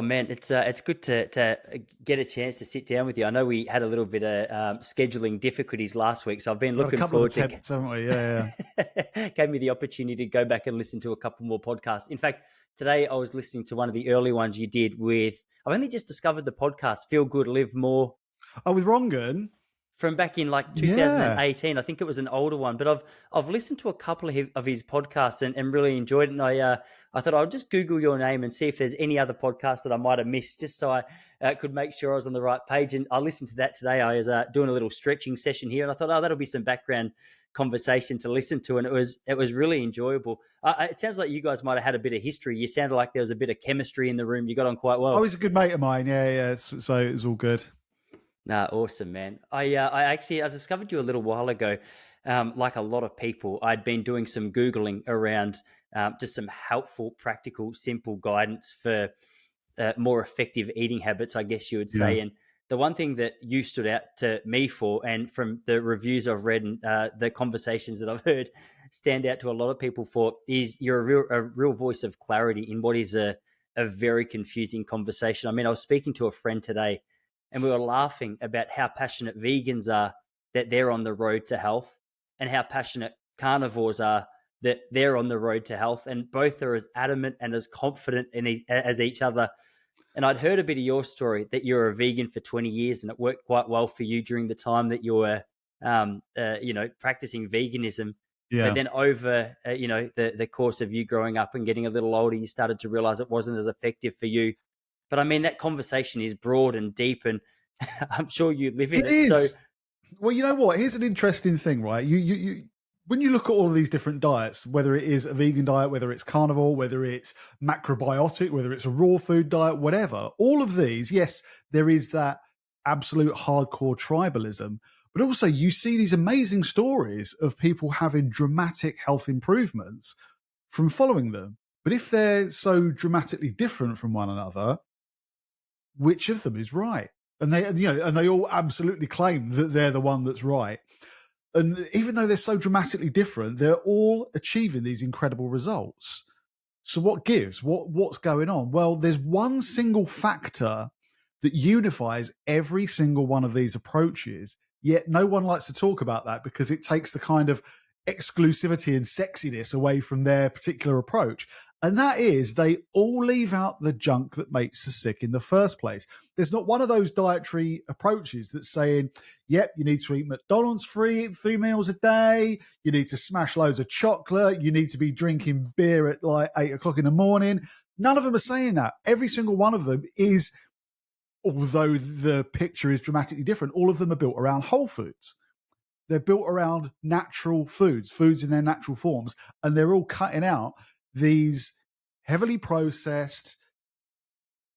Oh, man, it's good to get a chance to sit down with you. I know we had a little bit of scheduling difficulties last week, so I've been We've had a looking couple of forward to attempts, haven't we? Yeah, gave me the opportunity to go back and listen to a couple more podcasts. In fact, today I was listening to one of the early ones you did with. I've only just discovered the podcast "Feel Good, Live More" yeah. Oh, with Rongan? from back in like Yeah. 2018. I think it was an older one, but I've listened to a couple of his podcasts and really enjoyed it. And I thought I'll just Google your name and see if there's any other podcasts that I might have missed, just so I could make sure I was on the right page. And I listened to that today. I was doing a little stretching session here, and I thought, oh, that'll be some background conversation to listen to, and it was really enjoyable. It sounds like you guys might have had a bit of history. You sounded like there was a bit of chemistry in the room. You got on quite Oh, well. he's a good mate of mine. Yeah, yeah. So it's all good. Nah, awesome, man. I discovered you a little while ago. Like a lot of people, I'd been doing some Googling around just some helpful, practical, simple guidance for more effective eating habits, I guess you would Yeah. say. And the one thing that you stood out to me for, and from the reviews I've read and the conversations that I've heard, stand out to a lot of people for, is you're a real voice of clarity in what is a very confusing conversation. I mean, I was speaking to a friend today, and we were laughing about how passionate vegans are that they're on the road to health, and how passionate carnivores are that they're on the road to health, and both are as adamant and as confident as each other. And I'd heard a bit of your story that you were a vegan for 20 years and it worked quite well for you during the time that you were, practicing veganism. But Yeah. then over, the course of you growing up and getting a little older, you started to realize it wasn't as effective for you. But I mean, that conversation is broad and deep, and I'm sure you live in It it. So is. Well, you know what? Here's an interesting thing, right? You when you look at all of these different diets, whether it is a vegan diet, whether it's carnivore, whether it's macrobiotic, whether it's a raw food diet, whatever, all of these, yes, there is that absolute hardcore tribalism, but also you see these amazing stories of people having dramatic health improvements from following them. But if they're so dramatically different from one another, which of them is right? And they all absolutely claim that they're the one that's right. And even though they're so dramatically different, they're all achieving these incredible results. So what gives? What's going on? Well, there's one single factor that unifies every single one of these approaches, yet no one likes to talk about that because it takes the kind of exclusivity and sexiness away from their particular approach. And that is they all leave out the junk that makes us sick in the first place. There's not one of those dietary approaches that's saying, yep, you need to eat McDonald's three meals a day. You need to smash loads of chocolate. You need to be drinking beer at like 8 o'clock in the morning. None of them are saying that. Every single one of them is, although the picture is dramatically different, all of them are built around whole foods. They're built around natural foods in their natural forms, and they're all cutting out these heavily processed,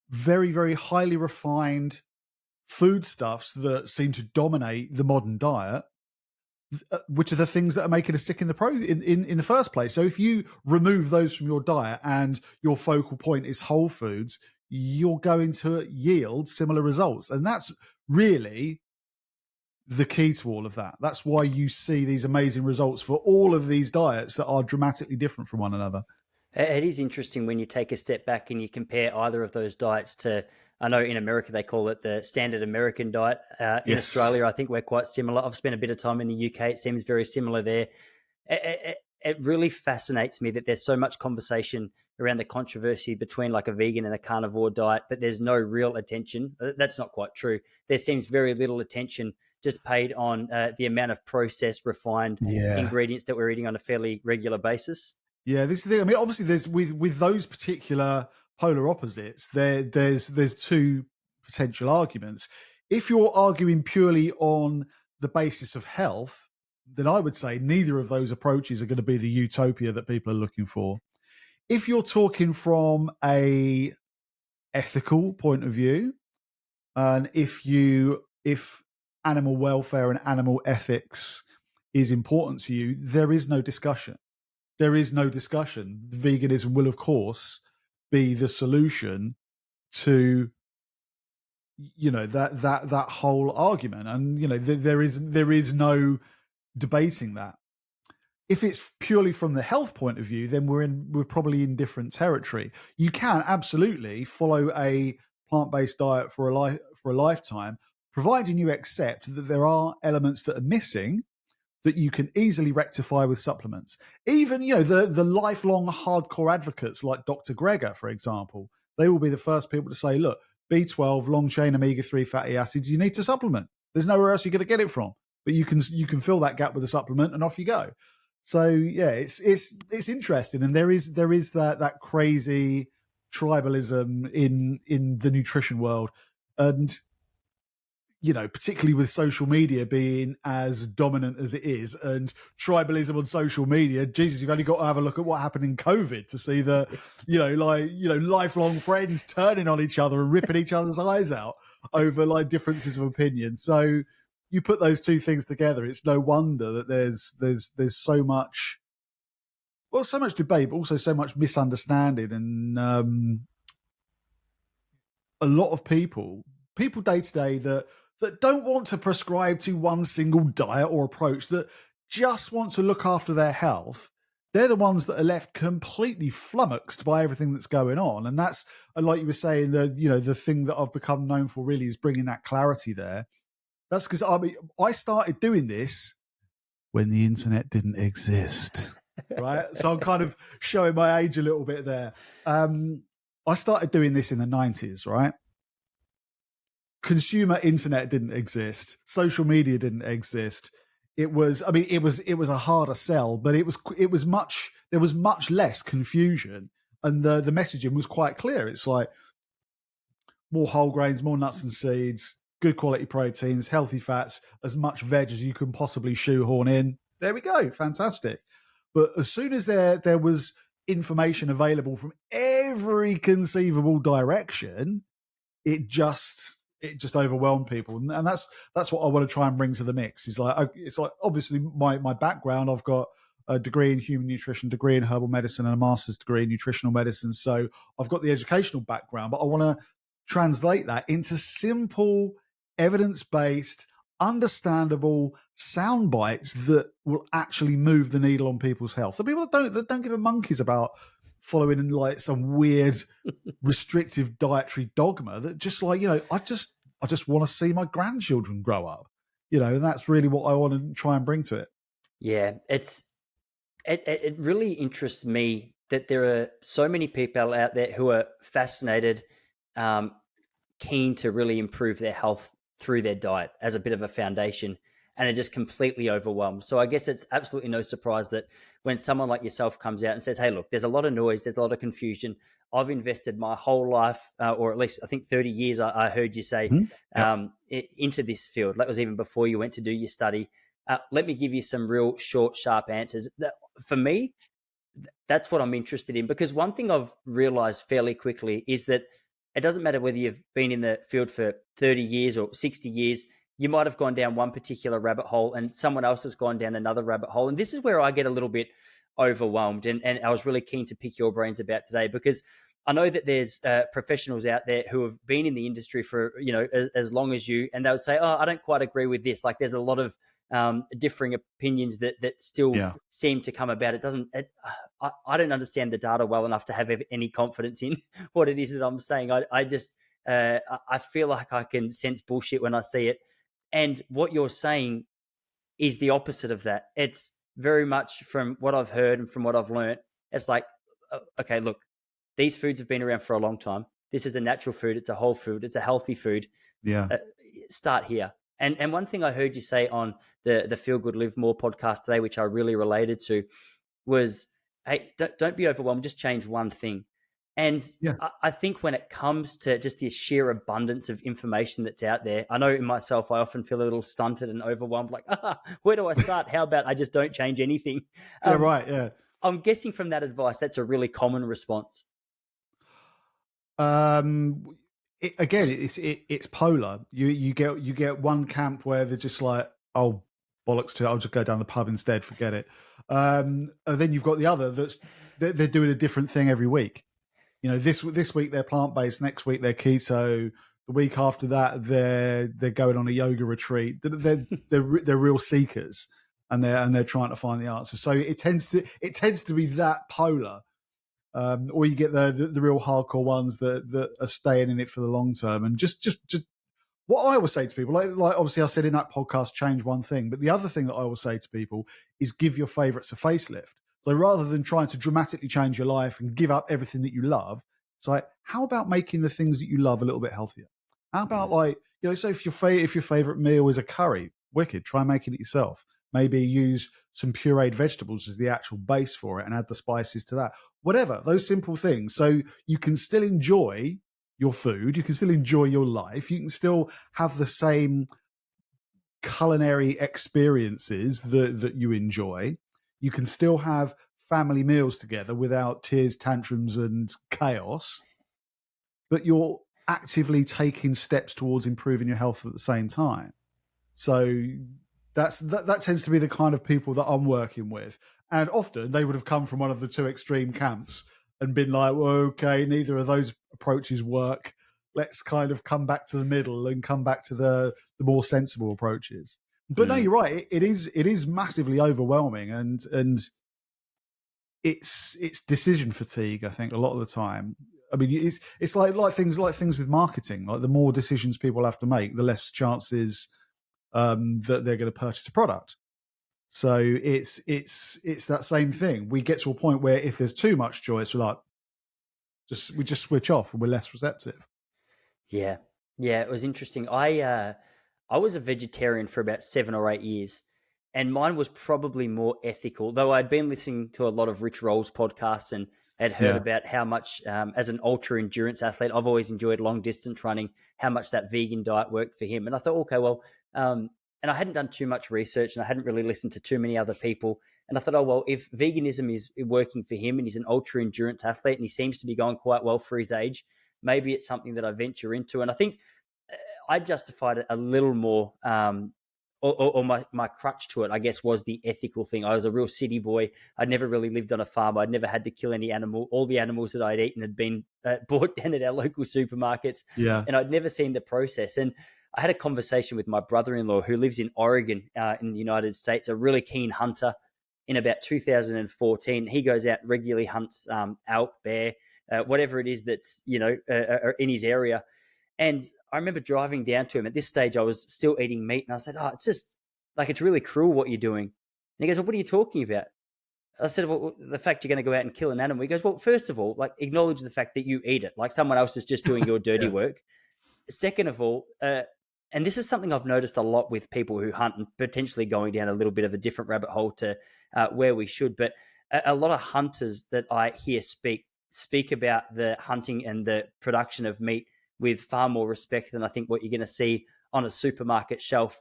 very, very highly refined foodstuffs that seem to dominate the modern diet, which are the things that are making us sick in the first place. So if you remove those from your diet and your focal point is whole foods, you're going to yield similar results. And that's really the key to all of that. That's why you see these amazing results for all of these diets that are dramatically different from one another. it is interesting when you take a step back and you compare either of those diets to, I know in America they call it the standard American diet. In Yes. Australia, I think we're quite similar. I've spent a bit of time in the UK. It seems very similar there. It really fascinates me that there's so much conversation around the controversy between like a vegan and a carnivore diet, but there's no real attention. That's not quite true. There seems very little attention just paid on the amount of processed, refined Yeah. ingredients that we're eating on a fairly regular basis. Yeah, this is the thing. I mean, obviously, there's with those particular polar opposites, there's two potential arguments. If you're arguing purely on the basis of health, then I would say neither of those approaches are going to be the utopia that people are looking for. If you're talking from a ethical point of view, and if animal welfare and animal ethics is important to you, there is no discussion. There is no discussion. Veganism will, of course, be the solution to that whole argument, and there is no debating that. if it's purely from the health point of view, then we're probably in different territory. You can absolutely follow a plant-based diet for a lifetime, providing you accept that there are elements that are missing that you can easily rectify with supplements. Even, the lifelong hardcore advocates like Dr. Greger, for example, they will be the first people to say, look, B12, long chain omega-3 fatty acids, you need to supplement. There's nowhere else you're going to get it from, but you can fill that gap with a supplement, and off you go. So yeah, it's interesting, and there is that crazy tribalism in the nutrition world, and particularly with social media being as dominant as it is, and tribalism on social media. Jesus, you've only got to have a look at what happened in COVID to see the, lifelong friends turning on each other and ripping each other's eyes out over like differences of opinion. So you put those two things together, it's no wonder that there's so much, so much debate, but also so much misunderstanding, and a lot of people day to day that don't want to prescribe to one single diet or approach, that just want to look after their health. They're the ones that are left completely flummoxed by everything that's going on. And that's, like you were saying, the thing that I've become known for really is bringing that clarity there. That's because I started doing this when the internet didn't exist, right? So I'm kind of showing my age a little bit there. I started doing this in the 90s, right? Consumer internet didn't exist. Social media didn't exist. It was a harder sell, but there was much less confusion, and the messaging was quite clear. It's like more whole grains, more nuts and seeds, good quality proteins, healthy fats, as much veg as you can possibly shoehorn in. There we go. Fantastic. But as soon as there was information available from every conceivable direction, it just overwhelmed people, and that's what I want to try and bring to the mix. It's like obviously my background. I've got a degree in human nutrition, degree in herbal medicine, and a master's degree in nutritional medicine. So I've got the educational background, but I want to translate that into simple, evidence-based, understandable sound bites that will actually move the needle on people's health. The people that don't give a monkeys about following in like some weird restrictive dietary dogma, that just like, I just want to see my grandchildren grow up, and that's really what I want to try and bring to it. Yeah, it really interests me that there are so many people out there who are fascinated, keen to really improve their health through their diet as a bit of a foundation, and are just completely overwhelmed. So I guess it's absolutely no surprise that when someone like yourself comes out and says, hey, look, there's a lot of noise, there's a lot of confusion. I've invested my whole life, or at least I think 30 years, I heard you say, into this field. That was even before you went to do your study. Let me give you some real short, sharp answers. For me, that's what I'm interested in, because one thing I've realized fairly quickly is that it doesn't matter whether you've been in the field for 30 years or 60 years. You might have gone down one particular rabbit hole and someone else has gone down another rabbit hole. And this is where I get a little bit overwhelmed. And I was really keen to pick your brains about today, because I know that there's professionals out there who have been in the industry for, as long as you, and they would say, oh, I don't quite agree with this. Like there's a lot of differing opinions that still seem to come about. I don't understand the data well enough to have any confidence in what it is that I'm saying. I feel like I can sense bullshit when I see it. And what you're saying is the opposite of that. It's very much, from what I've heard and from what I've learned, it's like, okay, look, these foods have been around for a long time. This is a natural food. It's a whole food. It's a healthy food. Yeah. Start here. And one thing I heard you say on the Feel Good Live More podcast today, which I really related to, was, hey, don't be overwhelmed. Just change one thing. And I think when it comes to just the sheer abundance of information that's out there, I know in myself, I often feel a little stunted and overwhelmed, like, where do I start? How about I just don't change anything? Yeah. I'm guessing from that advice, that's a really common response. It's polar. You get one camp where they're just like, oh, bollocks to it, I'll just go down the pub instead, forget it. And then you've got the other they're doing a different thing every week. This week they're plant-based, next week they're keto, the week after that they're going on a yoga retreat. They're real seekers. and they're trying to find the answer. So it tends to be that polar. Or you get the real hardcore ones that are staying in it for the long term. And just what I always say to people, like obviously I said in that podcast, change one thing. But the other thing that I will say to people is give your favorites a facelift. So rather than trying to dramatically change your life and give up everything that you love, it's like, how about making the things that you love a little bit healthier? How about so if your favorite meal is a curry, wicked, try making it yourself. Maybe use some pureed vegetables as the actual base for it and add the spices to that. Whatever, those simple things. So you can still enjoy your food, you can still enjoy your life, you can still have the same culinary experiences that you enjoy. You can still have family meals together without tears, tantrums, and chaos, but you're actively taking steps towards improving your health at the same time. So that tends to be the kind of people that I'm working with. And often they would have come from one of the two extreme camps and been like, well, okay, neither of those approaches work. Let's kind of come back to the middle and come back to the more sensible approaches. But no, you're right. It is massively overwhelming, and it's decision fatigue. I think a lot of the time. I mean, it's like things with marketing. Like the more decisions people have to make, the less chances that they're going to purchase a product. So it's that same thing. We get to a point where if there's too much choice, we just switch off and we're less receptive. Yeah, it was interesting. I was a vegetarian for about 7 or 8 years, and mine was probably more ethical. Though I'd been listening to a lot of Rich Roll's podcasts and had heard about how much, as an ultra endurance athlete, I've always enjoyed long distance running, how much that vegan diet worked for him. And I thought, okay, well, and I hadn't done too much research and I hadn't really listened to too many other people. And I thought, oh, well, if veganism is working for him and he's an ultra endurance athlete and he seems to be going quite well for his age, maybe it's something that I venture into. And I think I justified it a little more, or my crutch to it, I guess, was the ethical thing. I was a real city boy. I'd never really lived on a farm. I'd never had to kill any animal. All the animals that I'd eaten had been bought down at our local supermarkets. Yeah. And I'd never seen the process. And I had a conversation with my brother-in-law who lives in Oregon in the United States, a really keen hunter. In about 2014, he goes out and regularly hunts elk, bear, whatever it is that's, in his area. And I remember driving down to him. At this stage, I was still eating meat. And I said, it's just like, it's really cruel what you're doing. And he goes, well, what are you talking about? I said, well, the fact you're going to go out and kill an animal. He goes, well, first of all, like, acknowledge the fact that you eat it. Like someone else is just doing your dirty work. Second of all, and this is something I've noticed a lot with people who hunt, and potentially going down a little bit of a different rabbit hole to where we should, but a lot of hunters that I hear speak about the hunting and the production of meat with far more respect than I think what you're going to see on a supermarket shelf,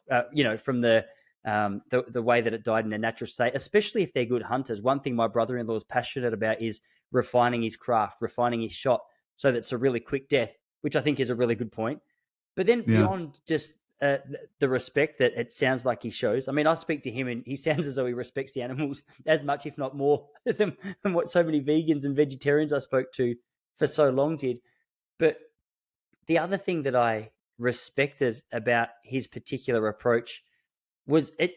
from the way that it died in a natural state, especially if they're good hunters. One thing my brother-in-law is passionate about is refining his craft, refining his shot so that it's a really quick death, which I think is a really good point. But then beyond just the respect that it sounds like he shows, I mean, I speak to him and he sounds as though he respects the animals as much, if not more, than what so many vegans and vegetarians I spoke to for so long did. But the other thing that I respected about his particular approach was it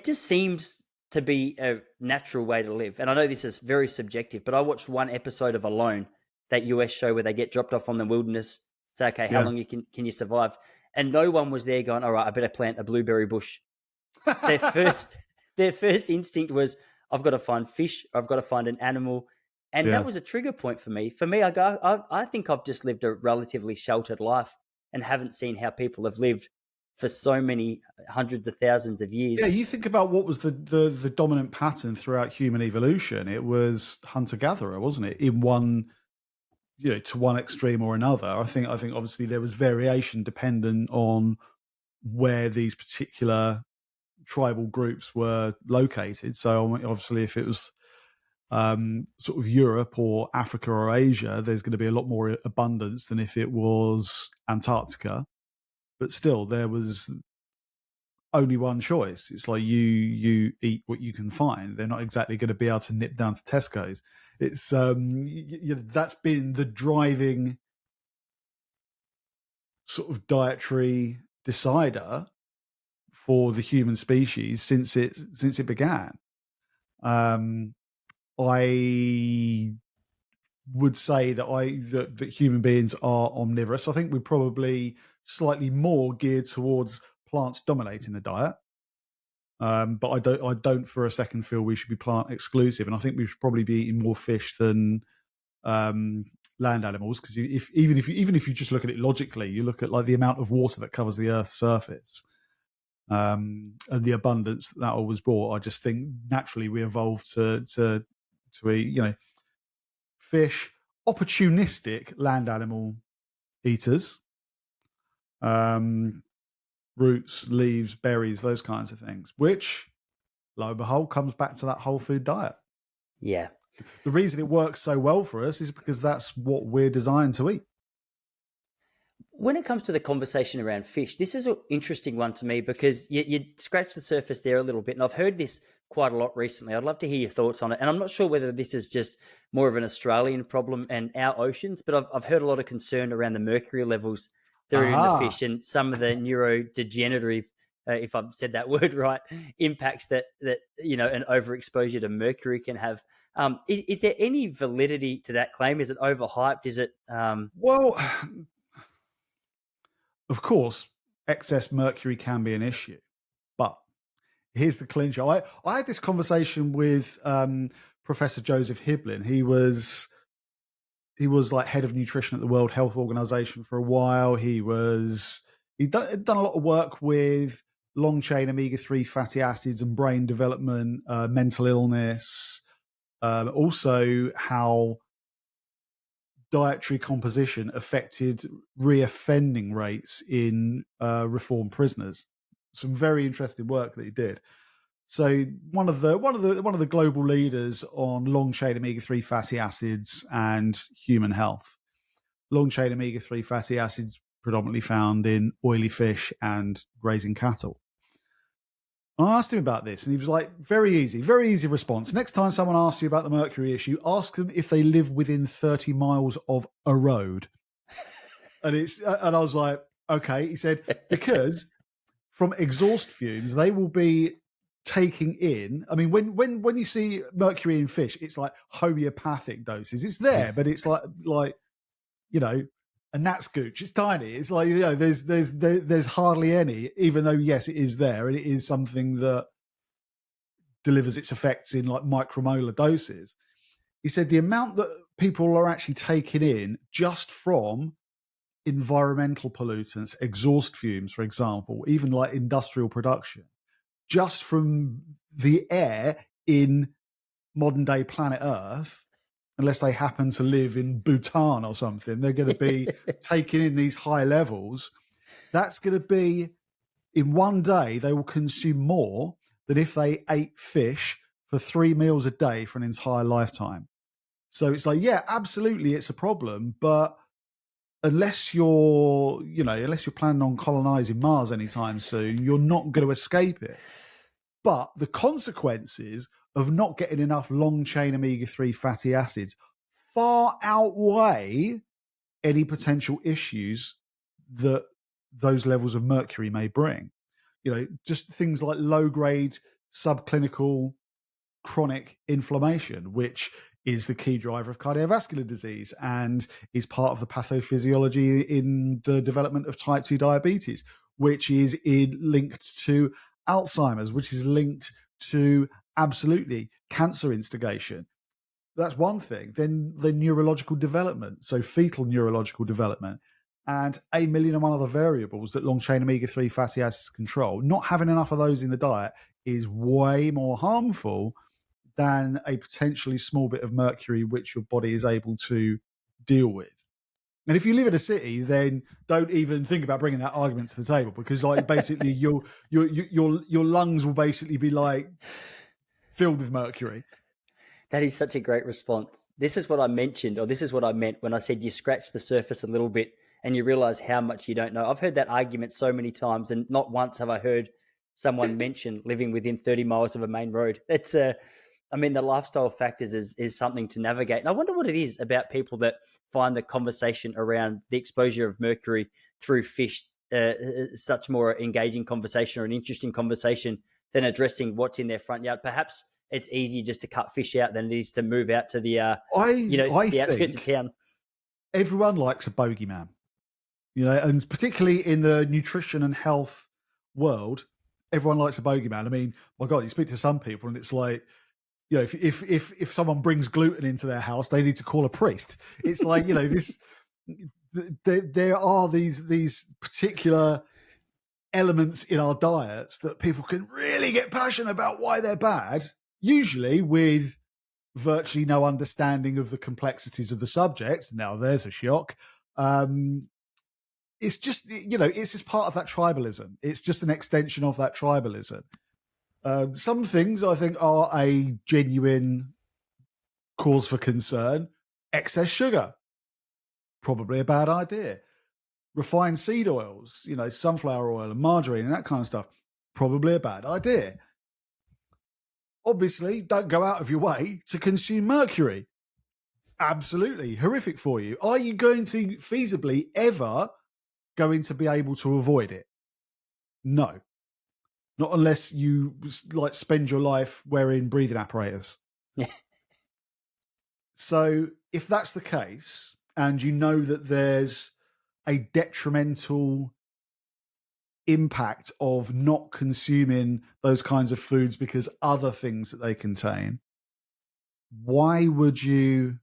just seems to be a natural way to live. And I know this is very subjective, but I watched one episode of Alone, that US show where they get dropped off on the wilderness. Say, okay, how long can you survive? And no one was there going, all right, I better plant a blueberry bush. Their first instinct was, I've got to find fish, I've got to find an animal. And that was a trigger point for me. For me, I think I've just lived a relatively sheltered life and haven't seen how people have lived for so many hundreds of thousands of years. Yeah, you think about what was the dominant pattern throughout human evolution. It was hunter-gatherer, wasn't it? In one, to one extreme or another. I think obviously there was variation dependent on where these particular tribal groups were located. So obviously if it was sort of Europe or Africa or Asia, there's going to be a lot more abundance than if it was Antarctica. But still, there was only one choice. It's like you eat what you can find. They're not exactly going to be able to nip down to Tesco's. It's that's been the driving sort of dietary decider for the human species since it began. I would say that human beings are omnivorous. I think we're probably slightly more geared towards plants dominating the diet. But I don't for a second feel we should be plant exclusive, and I think we should probably be eating more fish than land animals, because even if you just look at it logically, you look at like the amount of water that covers the Earth's surface, and the abundance that always brought. I just think naturally we evolved to eat, fish, opportunistic land animal eaters, roots, leaves, berries, those kinds of things, which, lo and behold, comes back to that whole food diet. Yeah. The reason it works so well for us is because that's what we're designed to eat. When it comes to the conversation around fish, this is an interesting one to me, because you scratch the surface there a little bit, and I've heard this quite a lot recently. I'd love to hear your thoughts on it, and I'm not sure whether this is just more of an Australian problem and our oceans, but I've heard a lot of concern around the mercury levels that are in the fish and some of the neurodegenerative, if I've said that word right, impacts that an overexposure to mercury can have. Is there any validity to that claim? Is it overhyped? Is it? Well, of course, excess mercury can be an issue, but here's the clincher. I had this conversation with Professor Joseph Hiblin. He was like head of nutrition at the World Health Organization for a while. He'd done a lot of work with long chain omega-3 fatty acids and brain development, mental illness, also how dietary composition affected reoffending rates in reformed prisoners. Some very interesting work that he did. So one of the global leaders on long chain omega-3 fatty acids and human health. Long chain omega-3 fatty acids predominantly found in oily fish and grazing cattle. I asked him about this, and he was like, very easy response. Next time someone asks you about the mercury issue, ask them if they live within 30 miles of a road. And I was like, okay. He said, because from exhaust fumes, they will be taking in. I mean, when you see mercury in fish, it's like homeopathic doses. It's there, but it's like a gnat's gooch. It's tiny. It's like, there's hardly any, even though yes, it is there, and it is something that delivers its effects in like micromolar doses. He said the amount that people are actually taking in just from environmental pollutants, exhaust fumes, for example, even like industrial production, just from the air in modern day planet Earth, unless they happen to live in Bhutan or something, they're going to be taking in these high levels. That's going to be, in one day, they will consume more than if they ate fish for 3 meals a day for an entire lifetime. So it's like, yeah, absolutely, it's a problem, but unless you're planning on colonizing Mars anytime soon, you're not going to escape it. But the consequences of not getting enough long-chain omega-3 fatty acids far outweigh any potential issues that those levels of mercury may bring. Just things like low-grade subclinical chronic inflammation, which is the key driver of cardiovascular disease and is part of the pathophysiology in the development of type 2 diabetes, which is linked to Alzheimer's, which is linked to absolutely cancer instigation. That's one thing. Then the neurological development, so fetal neurological development, and 1,000,001 other variables that long-chain omega-3 fatty acids control. Not having enough of those in the diet is way more harmful than a potentially small bit of mercury which your body is able to deal with. And if you live in a city, then don't even think about bringing that argument to the table, because like basically your lungs will basically be like filled with mercury. That is such a great response. This is what I mentioned, or this is what I meant when I said you scratch the surface a little bit and you realize how much you don't know. I've heard that argument so many times, and not once have I heard someone mention living within 30 miles of a main road. It's the lifestyle factors is something to navigate. And I wonder what it is about people that find the conversation around the exposure of mercury through fish such more engaging conversation or an interesting conversation than addressing what's in their front yard. Perhaps it's easier just to cut fish out than it is to move out to the I the outskirts of think town. everyone likes a bogeyman, and particularly in the nutrition and health world, everyone likes a bogeyman. I mean, my God, you speak to some people and it's like, if someone brings gluten into their house, they need to call a priest. It's like, this. There are these particular elements in our diets that people can really get passionate about why they're bad, usually with virtually no understanding of the complexities of the subject. Now, there's a shock. It's just, it's just part of that tribalism. It's just an extension of that tribalism. Some things I think are a genuine cause for concern. Excess sugar, probably a bad idea. Refined seed oils, sunflower oil and margarine and that kind of stuff, probably a bad idea. Obviously, don't go out of your way to consume mercury. Absolutely horrific for you. Are you going to feasibly ever going to be able to avoid it? No. Not unless you spend your life wearing breathing apparatus. So if that's the case, and you know that there's a detrimental impact of not consuming those kinds of foods because other things that they contain, why would you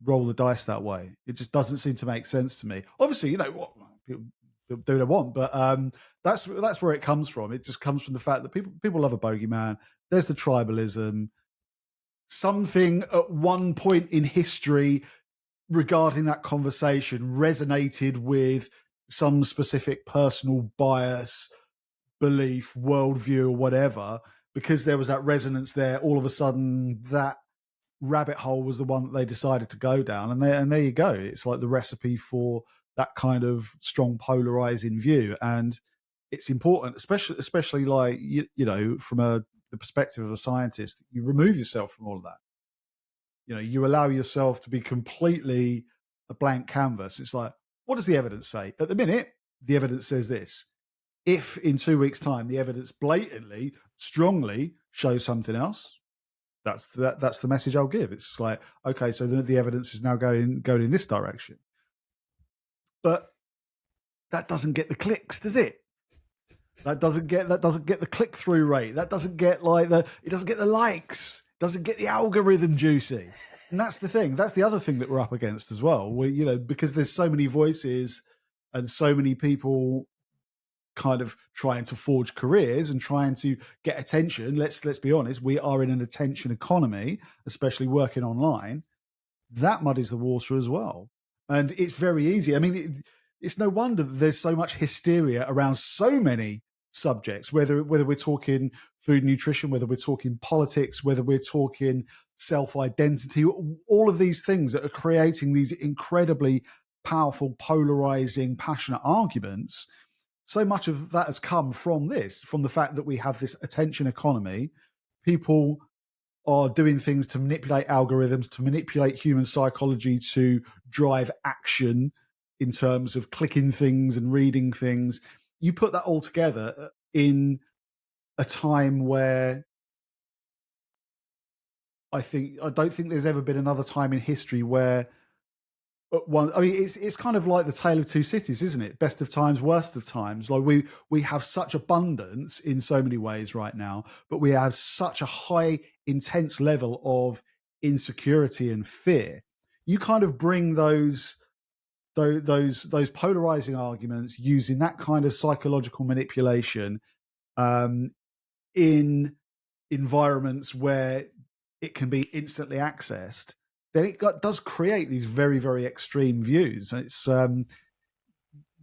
roll the dice that way? It just doesn't seem to make sense to me. Obviously, what people do what they want, but that's where it comes from. It just comes from the fact that people love a bogeyman. There's the tribalism. Something at one point in history regarding that conversation resonated with some specific personal bias, belief, worldview, or whatever. Because there was that resonance there, all of a sudden that rabbit hole was the one that they decided to go down, and there you go. It's like the recipe for that kind of strong polarizing view, and it's important, especially like from the perspective of a scientist, you remove yourself from all of that. You allow yourself to be completely a blank canvas. It's like, what does the evidence say? At the minute, the evidence says this. If in 2 weeks' time the evidence blatantly, strongly shows something else, that's the message I'll give. It's just like, okay, so the evidence is now going in this direction. But that doesn't get the clicks, does it? That doesn't get the click-through rate. That doesn't get it doesn't get the likes. Doesn't get the algorithm juicy. And that's the thing. That's the other thing that we're up against as well. Because there's so many voices and so many people kind of trying to forge careers and trying to get attention. Let's be honest, we are in an attention economy, especially working online. That muddies the water as well. And it's very easy. I mean, it's no wonder that there's so much hysteria around so many subjects, whether we're talking food nutrition, whether we're talking politics, whether we're talking self-identity, all of these things that are creating these incredibly powerful, polarizing, passionate arguments. So much of that has come from the fact that we have this attention economy. People are doing things to manipulate algorithms, to manipulate human psychology, to drive action in terms of clicking things and reading things. You put that all together in a time where I don't think there's ever been another time in history where it's kind of like the tale of two cities, isn't it? Best of times, worst of times. Like we have such abundance in so many ways right now, but we have such a high, intense level of insecurity and fear. You kind of bring those polarizing arguments using that kind of psychological manipulation in environments where it can be instantly accessed, then it does create these very, very extreme views. It's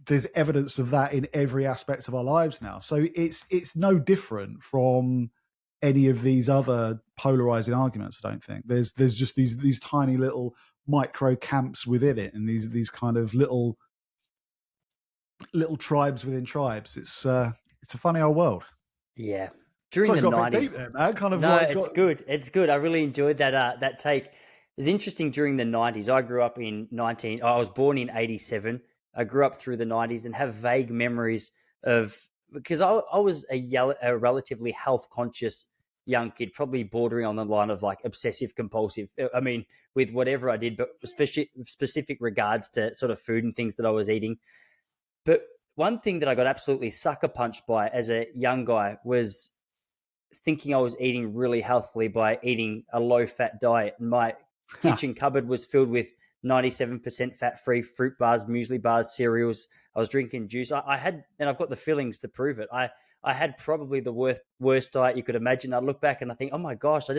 there's evidence of that in every aspect of our lives now. So it's no different from any of these other polarizing arguments. I don't think there's just these tiny little micro camps within it, and these kind of little tribes within tribes. It's a funny old world. Yeah. During the 90s, there, man. It's good. It's good. I really enjoyed that take. It was interesting during the 90s. I grew up in I was born in 87. I grew up through the 90s and have vague memories of, because I was a relatively health conscious young kid, probably bordering on the line of like obsessive compulsive. I mean, with whatever I did, but especially specific regards to sort of food and things that I was eating. But one thing that I got absolutely sucker punched by as a young guy was thinking I was eating really healthily by eating a low fat diet. And my kitchen cupboard was filled with 97% fat free fruit bars, muesli bars, cereals. I was drinking juice. I had, and I've got the fillings to prove it. I had probably the worst diet you could imagine. I look back and I think, oh my gosh,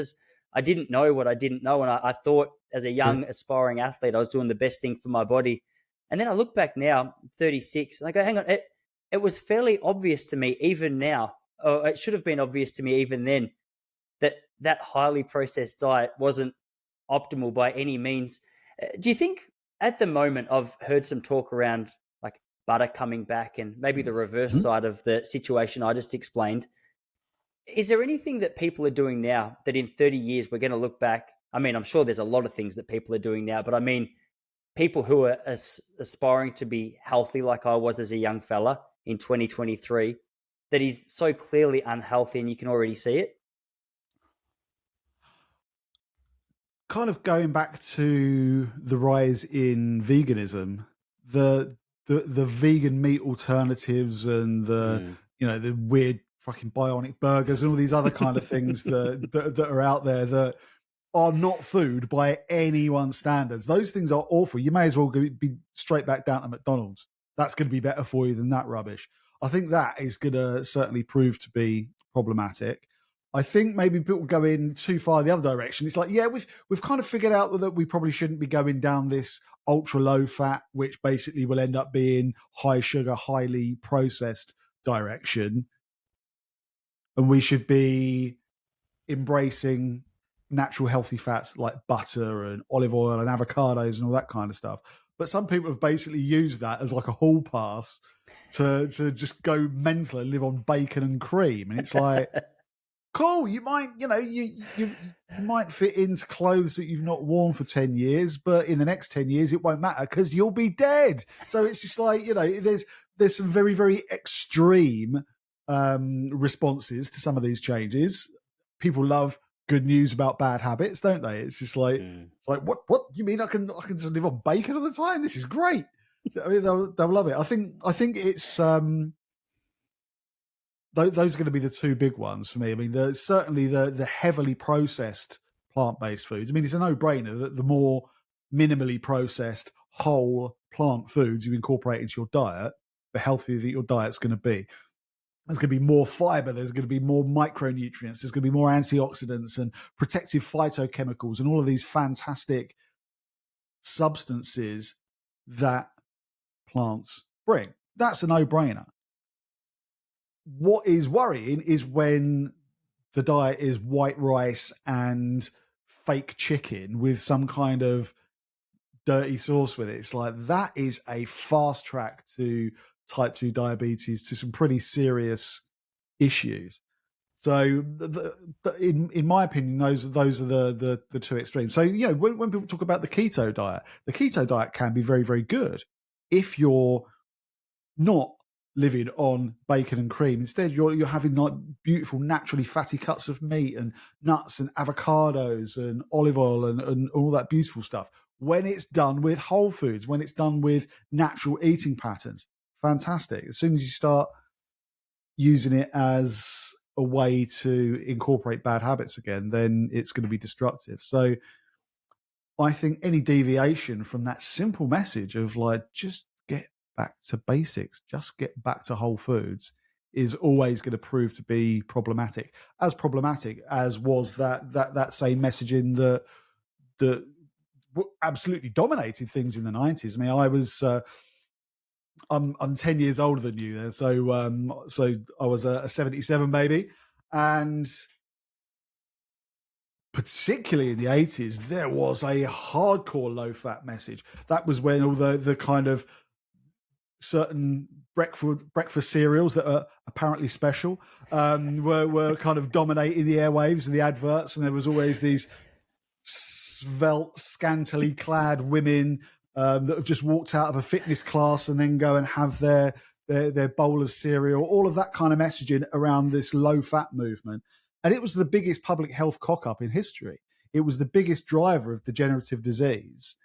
I didn't know what I didn't know. And I thought as a young aspiring athlete, I was doing the best thing for my body. And then I look back now, 36, and I go, hang on, it was fairly obvious to me even now, or it should have been obvious to me even then, that highly processed diet wasn't optimal by any means. Do you think at the moment, I've heard some talk around like butter coming back and maybe the reverse side of the situation I just explained. Is there anything that people are doing now that in 30 years we're going to look back? I mean, I'm sure there's a lot of things that people are doing now, but I mean, people who are aspiring to be healthy like I was as a young fella in 2023, that is so clearly unhealthy and you can already see it? Kind of going back to the rise in veganism, the vegan meat alternatives and the the weird fucking bionic burgers and all these other kind of things that are out there that are not food by anyone's standards. Those things are awful. You may as well be straight back down to McDonald's. That's going to be better for you than that rubbish. I think that is going to certainly prove to be problematic. I think maybe people go in too far the other direction. It's like, yeah, we've kind of figured out that we probably shouldn't be going down this ultra low fat, which basically will end up being high sugar, highly processed direction. And we should be embracing natural healthy fats like butter and olive oil and avocados and all that kind of stuff. But some people have basically used that as like a hall pass to just go mental and live on bacon and cream. And it's like, cool, you might, you might fit into clothes that you've not worn for 10 years, but in the next 10 years, it won't matter because you'll be dead. So it's just like, there's some very, very extreme responses to some of these changes. People love good news about bad habits, don't they? It's just like, it's like, what you mean? I can just live on bacon all the time? This is great. I mean, they'll love it. I think it's, those are going to be the two big ones for me. I mean, certainly the heavily processed plant-based foods. I mean, it's a no-brainer that the more minimally processed whole plant foods you incorporate into your diet, the healthier that your diet's going to be. There's going to be more fiber. There's going to be more micronutrients. There's going to be more antioxidants and protective phytochemicals and all of these fantastic substances that plants bring. That's a no-brainer. What is worrying is when the diet is white rice and fake chicken with some kind of dirty sauce with it. It's like that is a fast track to type 2 diabetes, to some pretty serious issues. So in my opinion, those are the two extremes. So, when people talk about the keto diet can be very, very good if you're not living on bacon and cream. Instead, you're having like beautiful, naturally fatty cuts of meat and nuts and avocados and olive oil and all that beautiful stuff. When it's done with whole foods, when it's done with natural eating patterns, fantastic. As soon as you start using it as a way to incorporate bad habits again, then it's going to be destructive. So I think any deviation from that simple message of like, just get back to basics, just get back to whole foods, is always going to prove to be problematic. As problematic as was that same messaging that absolutely dominated things in the 90s. I mean, I was I'm 10 years older than you there, so I was a 77 baby, and particularly in the 80s, there was a hardcore low-fat message. That was when all the kind of certain breakfast cereals that are apparently special were kind of dominating the airwaves and the adverts, and there was always these svelte, scantily clad women that have just walked out of a fitness class and then go and have their bowl of cereal, all of that kind of messaging around this low-fat movement. And it was the biggest public health cock-up in history. It was the biggest driver of degenerative disease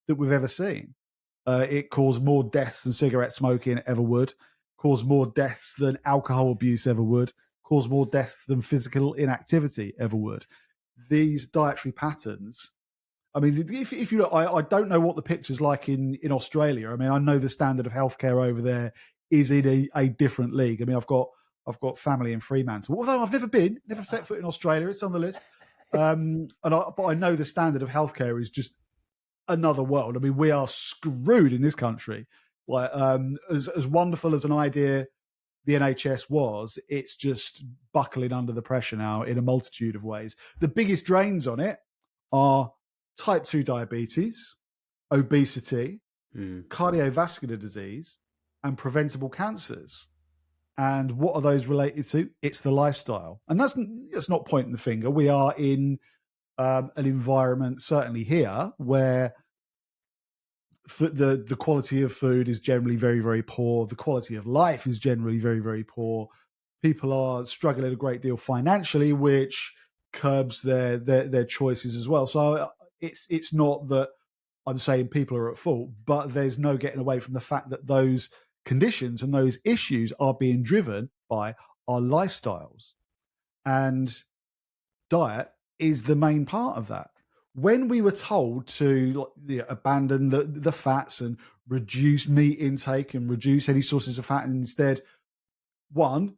that we've ever seen. It caused more deaths than cigarette smoking ever would, caused more deaths than alcohol abuse ever would, caused more deaths than physical inactivity ever would. These dietary patterns, I mean, if you look, I don't know what the picture's like in Australia. I mean, I know the standard of healthcare over there is in a different league. I mean, I've got family in Fremantle, although I've never set foot in Australia. It's on the list. But I know the standard of healthcare is just another world. I mean, we are screwed in this country. Like, as wonderful as an idea the NHS was, it's just buckling under the pressure now in a multitude of ways. The biggest drains on it are type 2 diabetes, obesity, cardiovascular disease, and preventable cancers. And what are those related to? It's the lifestyle. And that's not pointing the finger. We are in an environment, certainly here, where the quality of food is generally very, very poor. The quality of life is generally very, very poor. People are struggling a great deal financially, which curbs their choices as well. So it's not that I'm saying people are at fault, but there's no getting away from the fact that those conditions and those issues are being driven by our lifestyles. And diet is the main part of that. When we were told to abandon the fats and reduce meat intake and reduce any sources of fat, and instead, one,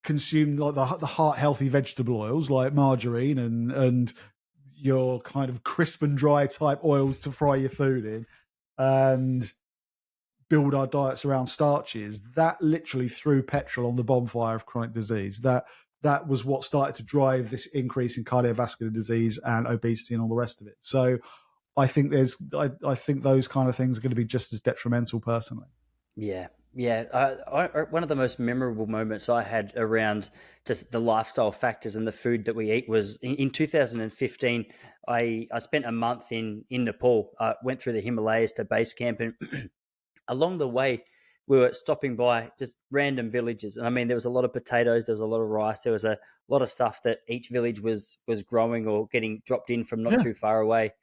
consume like the heart healthy vegetable oils like margarine and your kind of crisp and dry type oils to fry your food in, and build our diets around starches, that literally threw petrol on the bonfire of chronic disease. That was what started to drive this increase in cardiovascular disease and obesity and all the rest of it. So I think I think those kind of things are going to be just as detrimental personally. Yeah. One of the most memorable moments I had around just the lifestyle factors and the food that we eat was in 2015. I spent a month in Nepal. I went through the Himalayas to base camp, and along the way, we were stopping by just random villages. And I mean, there was a lot of potatoes, there was a lot of rice, there was a lot of stuff that each village was growing or getting dropped in from not too far away.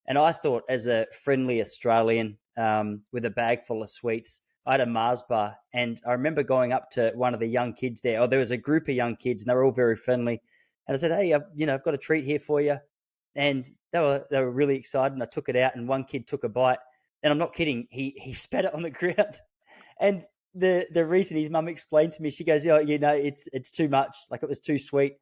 And I thought, as a friendly Australian with a bag full of sweets, I had a Mars bar. And I remember going up to one of the young kids there. Oh, there was a group of young kids, and they were all very friendly. And I said, hey, I've got a treat here for you. And they were really excited. And I took it out, and one kid took a bite. And I'm not kidding. He spat it on the ground. And the reason his mum explained to me, she goes, it's too much. Like, it was too sweet.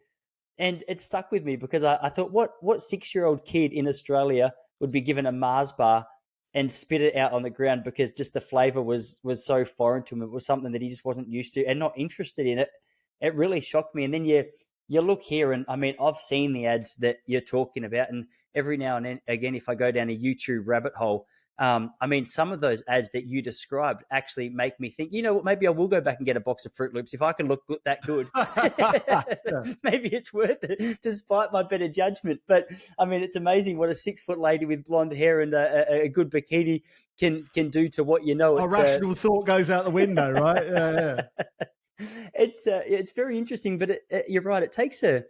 And it stuck with me because I thought, what 6-year-old kid in Australia would be given a Mars bar and spit it out on the ground because just the flavor was so foreign to him. It was something that he just wasn't used to and not interested in it. It really shocked me. And then you look here, and I mean, I've seen the ads that you're talking about, and every now and then, again, if I go down a YouTube rabbit hole, I mean, some of those ads that you described actually make me think, you know what, maybe I will go back and get a box of Fruit Loops if I can look that good. Maybe it's worth it, despite my better judgment. But I mean, it's amazing what a 6-foot lady with blonde hair and a good bikini can do to what you know. Our rational thought goes out the window, right? Yeah. It's very interesting, but you're right. It takes a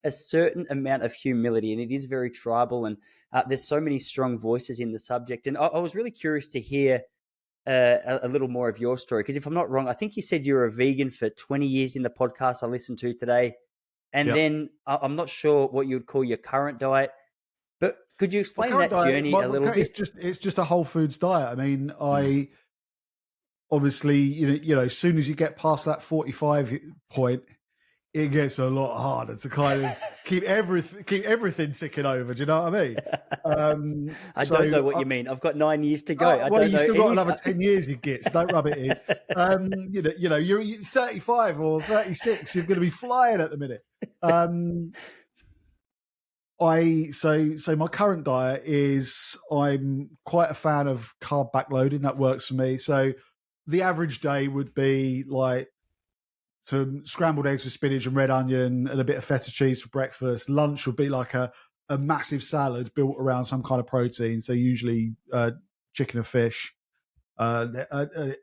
certain amount of humility, and it is very tribal, and there's so many strong voices in the subject. And I was really curious to hear a little more of your story, because if I'm not wrong, I think you said you were a vegan for 20 years in the podcast I listened to today. And then I'm not sure what you would call your current diet, but could you explain that journey a little bit? It's just a whole foods diet. I mean, I obviously, you know, as soon as you get past that 45 point, it gets a lot harder to kind of keep everything ticking over. Do you know what I mean? I don't know what you mean. I've got 9 years to go. You still got another 10 years, you gits. Don't rub it in. You know, you're 35 or 36. You're going to be flying at the minute. So my current diet is, I'm quite a fan of carb backloading. That works for me. So the average day would be like some scrambled eggs with spinach and red onion and a bit of feta cheese for breakfast. Lunch would be like a massive salad built around some kind of protein. So usually chicken or fish, and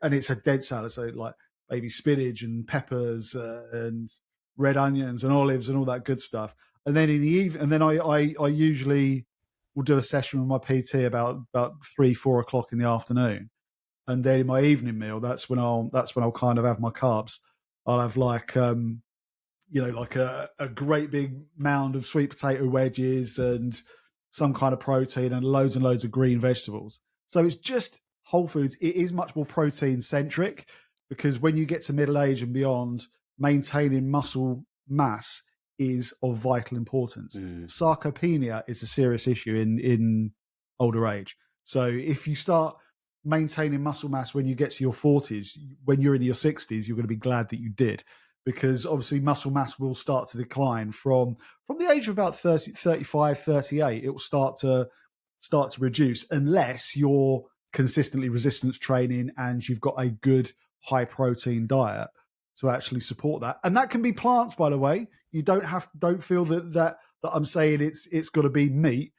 it's a dead salad, so like baby spinach and peppers and red onions and olives and all that good stuff. And then in the evening, and then I usually will do a session with my PT about 3-4 o'clock in the afternoon, and then in my evening meal, that's when I'll kind of have my carbs. I'll have like like a great big mound of sweet potato wedges and some kind of protein and loads of green vegetables. So it's just whole foods. It is much more protein centric, because when you get to middle age and beyond, maintaining muscle mass is of vital importance. Sarcopenia is a serious issue in older age. So if you start maintaining muscle mass when you get to your 40s, when you're in your 60s, you're going to be glad that you did, because obviously muscle mass will start to decline from the age of about 30, 35, 38. It will start to reduce unless you're consistently resistance training and you've got a good high protein diet to actually support that. And that can be plants, by the way. You don't feel that I'm saying it's got to be meat.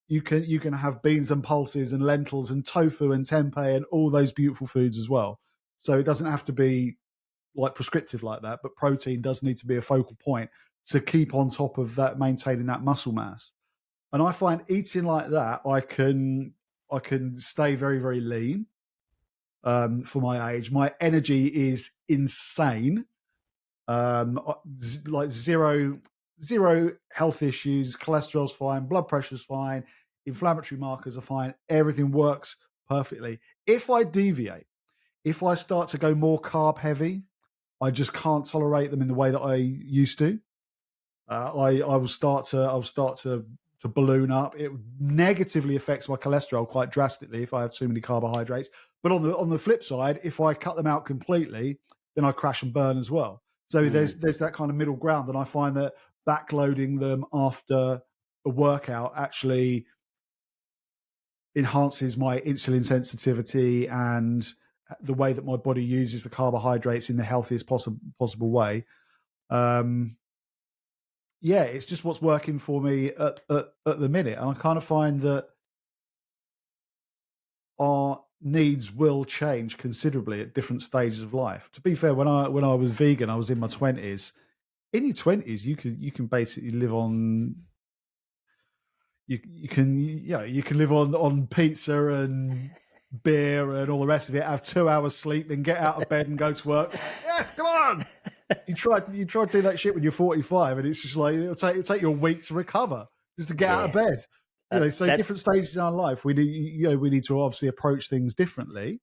You can have beans and pulses and lentils and tofu and tempeh and all those beautiful foods as well. So it doesn't have to be like prescriptive like that, but protein does need to be a focal point to keep on top of that, maintaining that muscle mass. And I find eating like that, I can stay very, very lean for my age. My energy is insane. Like zero health issues, cholesterol's fine, blood pressure's fine, inflammatory markers are fine, everything works perfectly. If I deviate, if I start to go more carb heavy, I just can't tolerate them in the way that I used to. I'll start to balloon up. It negatively affects my cholesterol quite drastically if I have too many carbohydrates. But on the flip side, if I cut them out completely, then I crash and burn as well. So there's that kind of middle ground, and I find that backloading them after a workout actually enhances my insulin sensitivity and the way that my body uses the carbohydrates in the healthiest possible way. It's just what's working for me at the minute. And I kind of find that our needs will change considerably at different stages of life. To be fair, when I was vegan, I was in my 20s. In your 20s, you can basically live on you can live on pizza and beer and all the rest of it, have 2 hours sleep, then get out of bed and go to work. Yes, come on. You try to do that shit when you're 45, and it's just like it'll take you a week to recover just to get out of bed. So different stages in our life, we need to obviously approach things differently,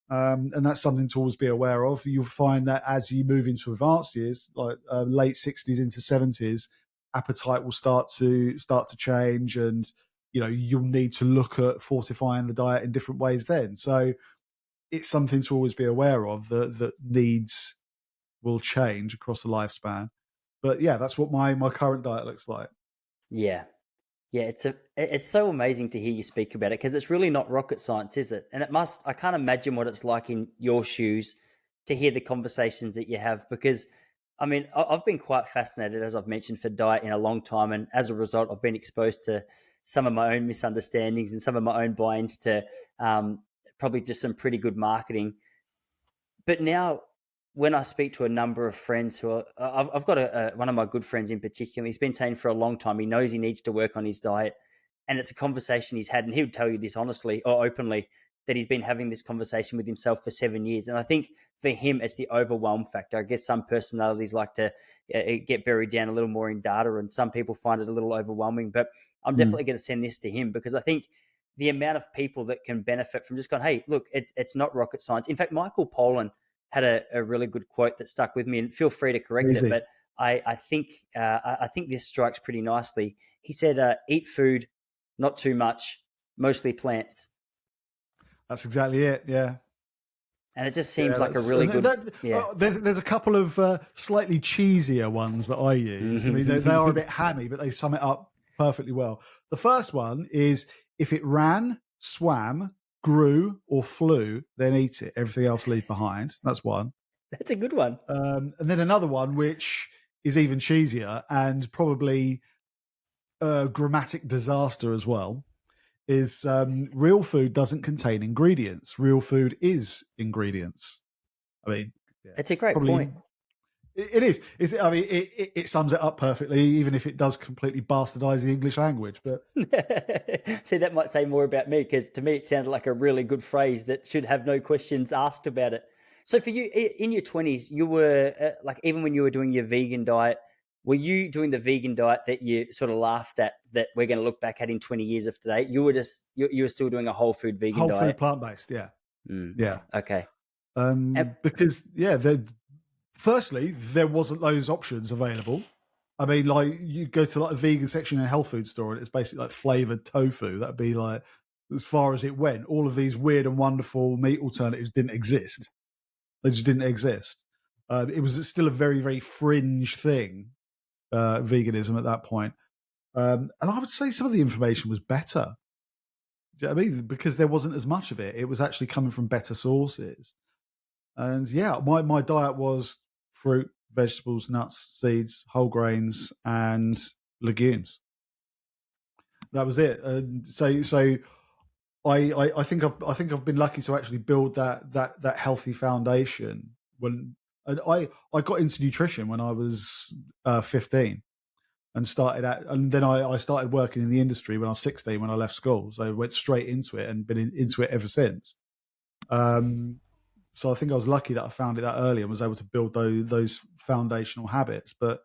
and that's something to always be aware of. You'll find that as you move into advanced years, like late 60s into 70s, appetite will start to change, and you'll need to look at fortifying the diet in different ways then. So it's something to always be aware of, that needs will change across the lifespan. But yeah, that's what my current diet looks like. Yeah, it's so amazing to hear you speak about it, because it's really not rocket science, is it? And I can't imagine what it's like in your shoes to hear the conversations that you have, because I mean, I've been quite fascinated, as I've mentioned, for diet in a long time. And as a result, I've been exposed to some of my own misunderstandings and some of my own buy-ins to probably just some pretty good marketing. But now when I speak to a number of friends who are, I've got one of my good friends in particular, he's been saying for a long time, he knows he needs to work on his diet. And it's a conversation he's had, and he would tell you this honestly or openly, that he's been having this conversation with himself for 7 years. And I think for him, it's the overwhelm factor. I guess some personalities like to get buried down a little more in data, and some people find it a little overwhelming. But I'm definitely going to send this to him, because I think the amount of people that can benefit from just going, hey, look, it's not rocket science. In fact, Michael Pollan had a really good quote that stuck with me, and feel free to correct it. But I think this strikes pretty nicely. He said, eat food, not too much, mostly plants. That's exactly it. Yeah. And it just seems like a really good... There's a couple of slightly cheesier ones that I use. I mean, they are a bit hammy, but they sum it up perfectly well. The first one is, if it ran, swam, grew, or flew, then eat it. Everything else leave behind. That's one. That's a good one. And then another one, which is even cheesier and probably a grammatic disaster as well, is real food doesn't contain ingredients. Real food is ingredients. I mean, yeah, It's a great probably point. it is. I mean, it sums it up perfectly, even if it does completely bastardize the English language. But See, that might say more about me, because to me it sounded like a really good phrase that should have no questions asked about it. So for you, in your 20s, you were like, even when you were doing your vegan diet, were you doing the vegan diet that you sort of laughed at, that we're going to look back at in 20 years of today? You were just, you were still doing a whole food vegan whole food diet? plant based, yeah, Mm. yeah. Okay. And Because yeah, firstly, there wasn't those options available. I mean, like you go to like a vegan section in a health food store, and it's basically like flavored tofu. That'd be like as far as it went. All of these weird and wonderful meat alternatives didn't exist. They just didn't exist. It was still a very, very fringe thing, veganism at that point. And I would say some of the information was better. Do you know what I mean? Because there wasn't as much of it. It was actually coming from better sources. And yeah, my diet was fruit, vegetables, nuts, seeds, whole grains, and legumes. That was it. And so I think I've been lucky to actually build that healthy foundation. And I got into nutrition when I was 15 and and then I started working in the industry when I was 16 when I left school. So I went straight into it and been into it ever since. So I think I was lucky that I found it that early and was able to build those foundational habits. But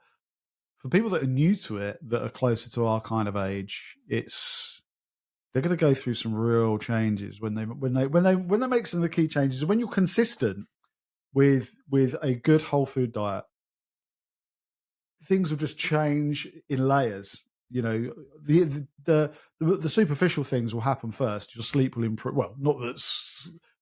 for people that are new to it, that are closer to our kind of age, they're going to go through some real changes when they make some of the key changes. When you're consistent with a good whole food diet, things will just change in layers. You know, the superficial things will happen first. Your sleep will improve. Well, not that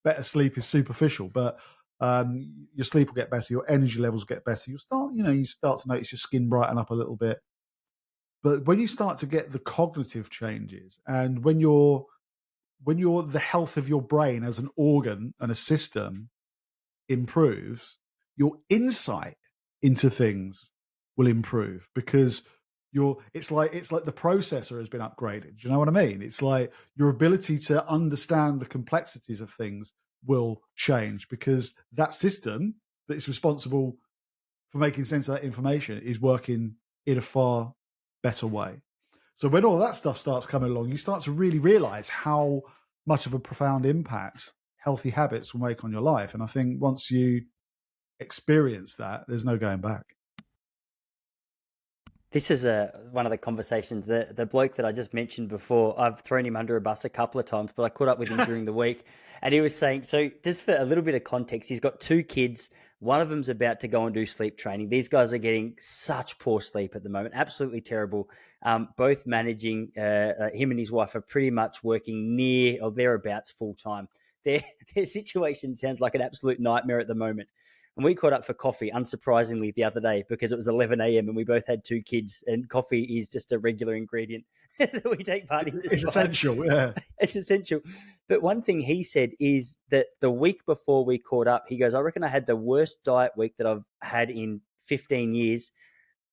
better sleep is superficial, but your sleep will get better. Your energy levels will get better. You start to notice your skin brighten up a little bit. But when you start to get the cognitive changes, and when the health of your brain as an organ and a system improves, your insight into things will improve, because it's like the processor has been upgraded. Do you know what I mean? It's like your ability to understand the complexities of things will change, because that system that is responsible for making sense of that information is working in a far better way. So when all that stuff starts coming along, you start to really realize how much of a profound impact healthy habits will make on your life. And I think once you experience that, there's no going back. this is one of the conversations that the bloke that I just mentioned before, I've thrown him under a bus a couple of times, but I caught up with him during the week, and he was saying, so just for a little bit of context, he's got two kids. One of them's about to go and do sleep training. These guys are getting such poor sleep at the moment, absolutely terrible. Both managing, him and his wife are pretty much working near or thereabouts full time. Their, their situation sounds like an absolute nightmare at the moment. And we caught up for coffee, unsurprisingly, the other day, because it was 11 a.m. and we both had two kids, and coffee is just a regular ingredient that we take part in. It's essential, yeah. It's essential. But one thing he said is that the week before we caught up, he goes, I reckon I had the worst diet week that I've had in 15 years.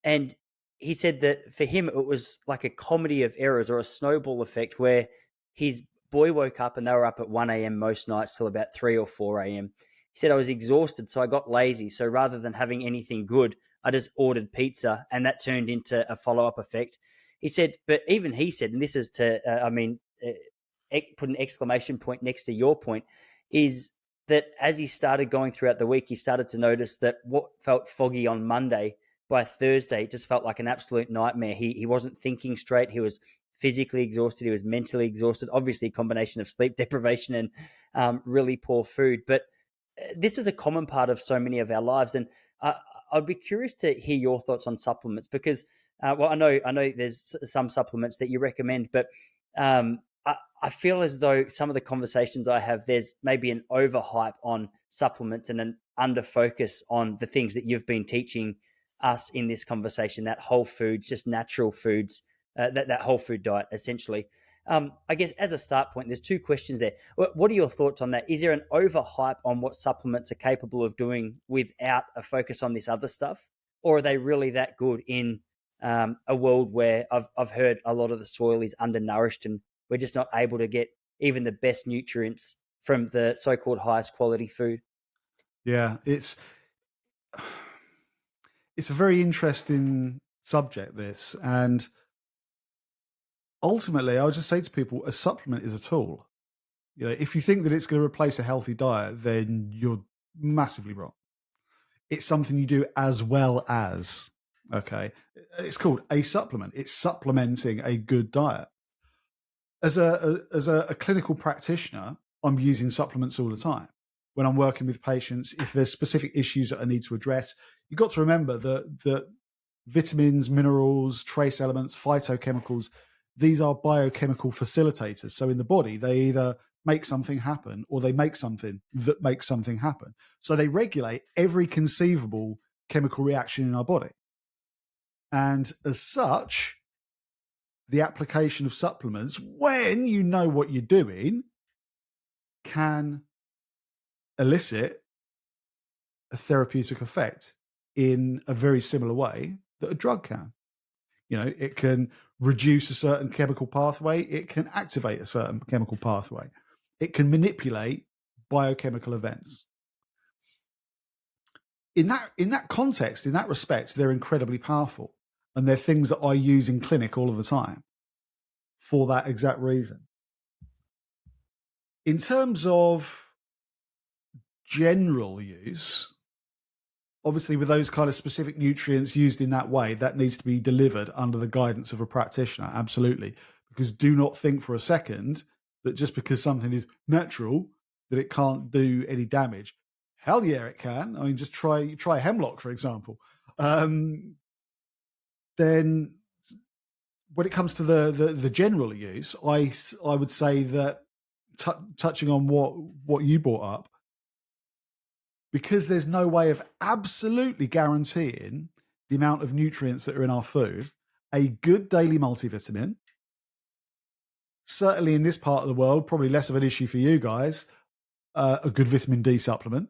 And he said that for him, it was like a comedy of errors, or a snowball effect, where his boy woke up and they were up at 1 a.m. most nights till about 3 or 4 a.m. He said, I was exhausted, so I got lazy. So rather than having anything good, I just ordered pizza, and that turned into a follow-up effect. He said, but even he said, and this is to, put an exclamation point next to your point, is that as he started going throughout the week, he started to notice that what felt foggy on Monday, by Thursday, it just felt like an absolute nightmare. He wasn't thinking straight. He was physically exhausted. He was mentally exhausted. Obviously, a combination of sleep deprivation and really poor food. But this is a common part of so many of our lives. And I'd be curious to hear your thoughts on supplements, because, I know there's some supplements that you recommend, but I feel as though some of the conversations I have, there's maybe an overhype on supplements and an under focus on the things that you've been teaching us in this conversation, that whole foods, just natural foods, that whole food diet, essentially. I guess as a start point, there's two questions there. What are your thoughts on that? Is there an overhype on what supplements are capable of doing without a focus on this other stuff? Or are they really that good in a world where I've heard a lot of the soil is undernourished and we're just not able to get even the best nutrients from the so-called highest quality food. Yeah, it's a very interesting subject, this, and ultimately, I would just say to people, a supplement is a tool. You know, if you think that it's going to replace a healthy diet, then you're massively wrong. It's something you do as well as. Okay, it's called a supplement. It's supplementing a good diet. As a clinical practitioner, I'm using supplements all the time. When I'm working with patients, if there's specific issues that I need to address, you've got to remember that vitamins, minerals, trace elements, phytochemicals, these are biochemical facilitators. So in the body, they either make something happen or they make something that makes something happen. So they regulate every conceivable chemical reaction in our body. And as such, the application of supplements, when you know what you're doing, can elicit a therapeutic effect in a very similar way that a drug can. You know, it can reduce a certain chemical pathway. It can activate a certain chemical pathway. It can manipulate biochemical events. In that context, in that respect, they're incredibly powerful. And they're things that I use in clinic all of the time for that exact reason. In terms of general use, obviously with those kind of specific nutrients used in that way, that needs to be delivered under the guidance of a practitioner, absolutely. Because do not think for a second that just because something is natural, that it can't do any damage. Hell yeah, it can. I mean, just try hemlock, for example. Then when it comes to the general use, I would say that touching on what you brought up, because there's no way of absolutely guaranteeing the amount of nutrients that are in our food, a good daily multivitamin, certainly in this part of the world, probably less of an issue for you guys, a good vitamin D supplement,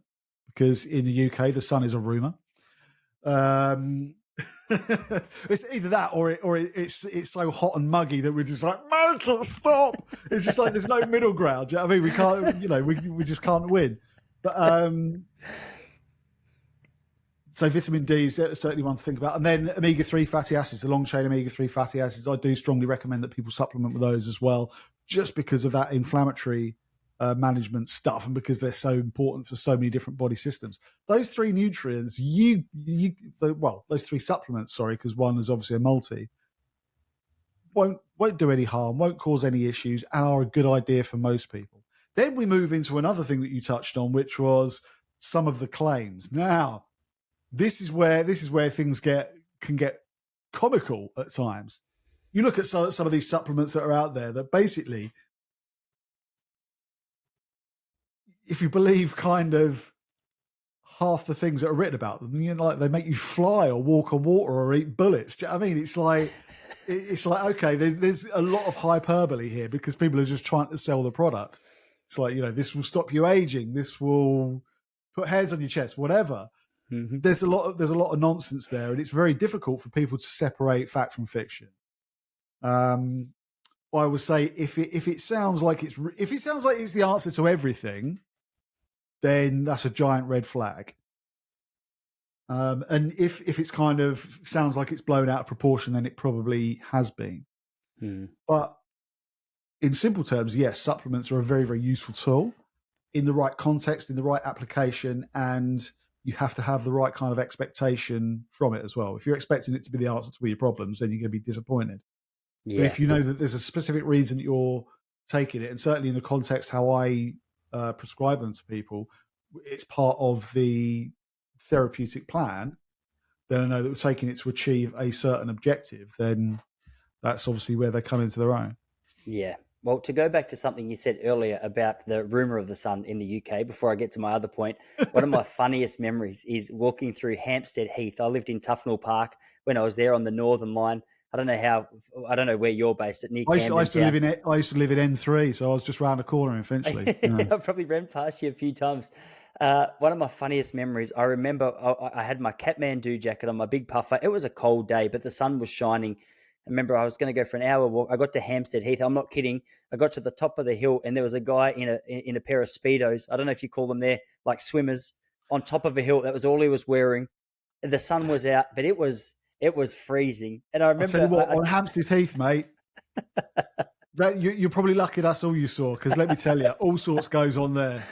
because in the UK, the sun is a rumour. It's either that or it's so hot and muggy that we're just like, make it stop. It's just like there's no middle ground. Do you know what I mean? We can't, you know, we just can't win. But so vitamin D is certainly one to think about. And then omega-3 fatty acids, the long chain omega-3 fatty acids, I do strongly recommend that people supplement with those as well, just because of that inflammatory management stuff and because they're so important for so many different body systems. Those three nutrients, those three supplements, sorry, because one is obviously a multi, won't do any harm, won't cause any issues, and are a good idea for most people. Then we move into another thing that you touched on, which was some of the claims. Now, this is where things can get comical at times. You look at some of these supplements that are out there that basically, if you believe kind of half the things that are written about them, you know, like they make you fly or walk on water or eat bullets. Do you know what I mean? It's like okay, there's a lot of hyperbole here because people are just trying to sell the product. It's like, you know, this will stop you aging, this will put hairs on your chest, whatever. Mm-hmm. There's a lot of nonsense there, and it's very difficult for people to separate fact from fiction. I would say if it sounds like it's the answer to everything, then that's a giant red flag. And if it's kind of sounds like it's blown out of proportion, then it probably has been. But in simple terms, yes, supplements are a very, very useful tool in the right context, in the right application, and you have to have the right kind of expectation from it as well. If you're expecting it to be the answer to all your problems, then you're going to be disappointed. Yeah. But if you know that there's a specific reason you're taking it, and certainly in the context how I prescribe them to people, it's part of the therapeutic plan, then I know that we're taking it to achieve a certain objective, then that's obviously where they come into their own. Yeah. Well, to go back to something you said earlier about the rumour of the sun in the UK, before I get to my other point, one of my funniest memories is walking through Hampstead Heath. I lived in Tufnell Park when I was there on the Northern Line. I don't know where you're based at. Near I used to live in N3, so I was just round the corner in Finchley. Yeah. I probably ran past you a few times. One of my funniest memories, I remember I had my Kathmandu jacket on, my big puffer. It was a cold day, but the sun was shining I remember I was going to go for an hour walk. I got to Hampstead Heath. I'm not kidding. I got to the top of the hill, and there was a guy in a pair of Speedos. I don't know if you call them there, like swimmers, on top of a hill. That was all he was wearing. The sun was out, but it was freezing. And I remember, I'll tell you what, on Hampstead Heath, mate, that you're probably lucky that's all you saw, because let me tell you, all sorts goes on there.